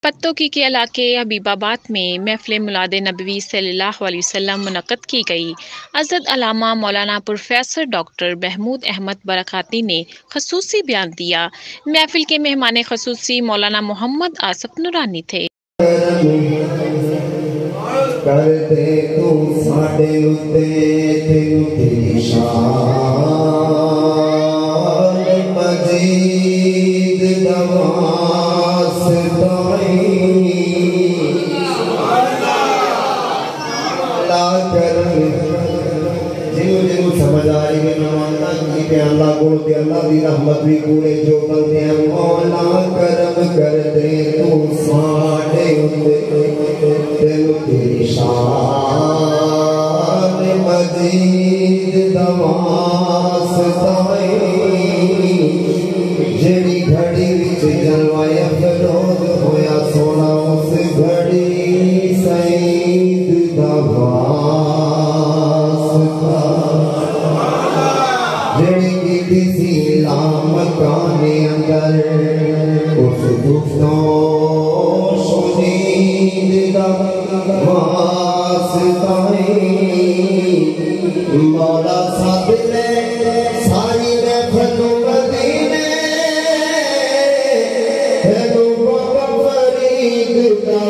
पत्तोकी के इलाके हबीबाबाद में महफ़िल मिलाद नबवी सल्लल्लाहु अलैहि वसल्लम मुनक़्क़द की गई। हज़रत अल्लामा मौलाना प्रोफेसर डॉक्टर महमूद अहमद बरकाती ने ख़ुसूसी बयान दिया। महफ़िल के मेहमान ख़ुसूसी मौलाना मोहम्मद आसिफ नूरानी थे। समझ आ रही है नमाज़ां की के अल्लाह को ते अल्लाह दी रहमत भी पूरे जो करते हैं। मौला करम कर दे तू साडे उत्ते तेनु तेरी शान मजीद दवासताई जेड़ी घड़ी विच जलवाए फरोज होया सोना उस घड़ी सईद दवा मकाने अंदर उस गुफ्तों सुनीद दा वास्ताई मौला साथ ले सारी महफिल मदीने है फरीद दा